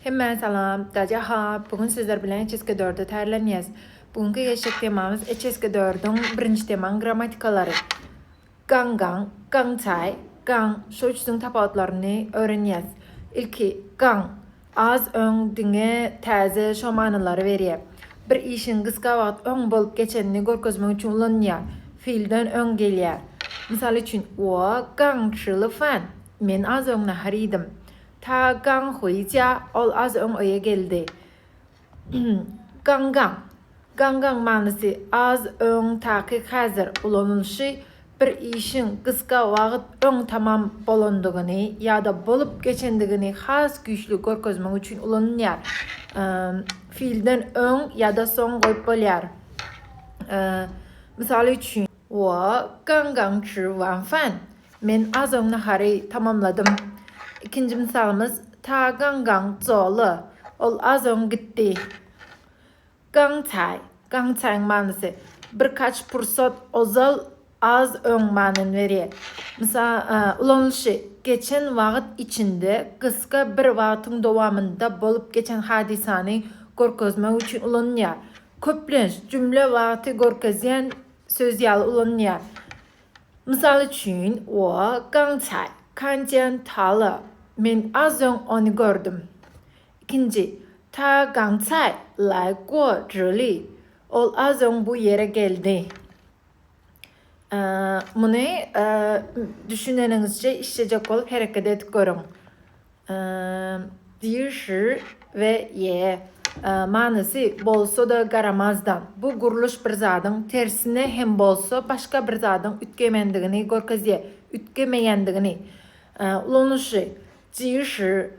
Hemen salam, dajaha. Bugün sizler bilen HSK4'ü tärlenýäs. Bugünkü geçek temamız HSK4'ün birinci teman grammatikaları. Gang gang, gang çay, gang şu üçüň tapawutlaryny öğrenýäs. İlki gang az öň diňe täze şo manylary berýär. Bir işin gysga wagt öň bolup geçenini görkezmek üçin ulanýar. Fiilden öň gelýär. Misal üçin, 我刚吃了饭. Men az öň nahar ýedim. 他刚回家, ol az öň öýe geldi. Gang gang. Gang gang manysy az öň taky häzir ulanylşy bir işin gysga wagt öň tamam bolandygyny ýa-da bolup geçendigini has güýçlü görkezmek üçin ulanýar. Fiilden öň ýa-da soň goýup bolýar. Misal üçin, 我刚刚吃完饭. Men az öň nahary tamamladım. İkinci misalımız, 他刚刚走了. Ol az öň gitdi. Gang çay. Gang çay manysy birkaç pursat ozal az öň manyny berýär. Misal, ulanylşy geçen wagt içinde gysga bir wagtyň dowamında bolup geçen hadisany görkezmek üçin ulanýar. Köplenç cümle wagty görkezýän söz ýaly ulanýar. Misal üçin, 我刚才看见他了. Men az öň onu gördüm. İkinci, 他刚才来过这里. Ol az öň bu yere geldi. Muny düşünenizce işleyecek olup hereket edip görün. 第时 ve ye manysy bolsa da garamazdan. Bu guruluş bir zadyň tersine hem bolsa başka bir zadyň ütgemendigini görkezýär. Ütgemeýändigini. Ulanışı 即时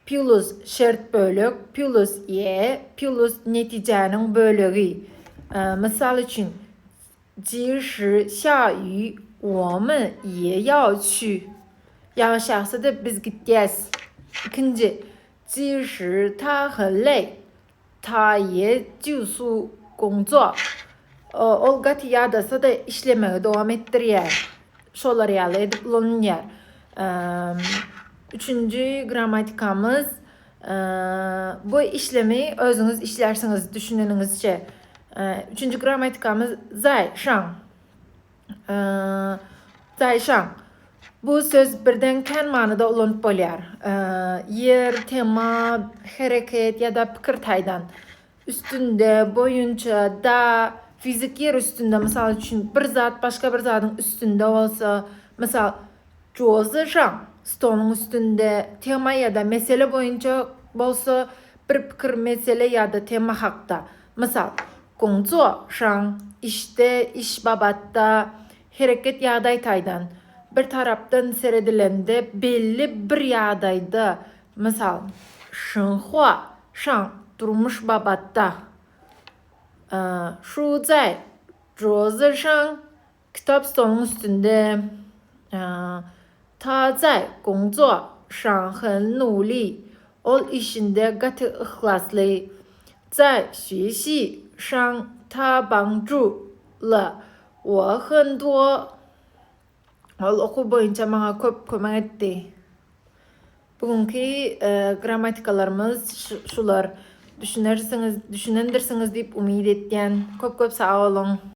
plus şert bölük plus ye plus neticenin bölüğü. Misal için 即时下雨我们也要去. Yağış yağsa da biz gideceğiz. İkinci 即使他很累他也继续工作. Ol gaty ýadasa da işlemeğe dowam etdirýär. Şolar ýaly edip ulanýar. Üçüncü gramatikamız, bu işlemi özünüz işlersiniz düşünenizce. Üçüncü gramatikamız zai shang. Zai shang. Bu söz birden kän manyda ulanyp bolýar. Yer, tema, hereket ýa-da pikir taýdan. Üstünde, boyunça, da, fizik yer üstünde. Misal üçin bir zat başka bir zadyň üstünde bolsa, misal 桌子上 stolun üstünde tema ýa-da mesele boyunca bolsa bir pikir mesele ýa-da tema hakda. Misal, 工作上 işte, iş babatda, hereket ýagdaý taýdan. Bir tarapdan seredilende belli bir ýagdaýda. Misal, 生活上 durmuş babatda. 书在桌子上 kitap stolun üstünde. 他在工作上很努力. Ol işinde gaty ihlasly. 在学习上他帮助了我很多. Ol oku boyunca maňa köp kömek etdi. Bugünkü gramatikalarymız şular. Düşünendirsiňiz diýip umyt etýän. Köp sag bolun.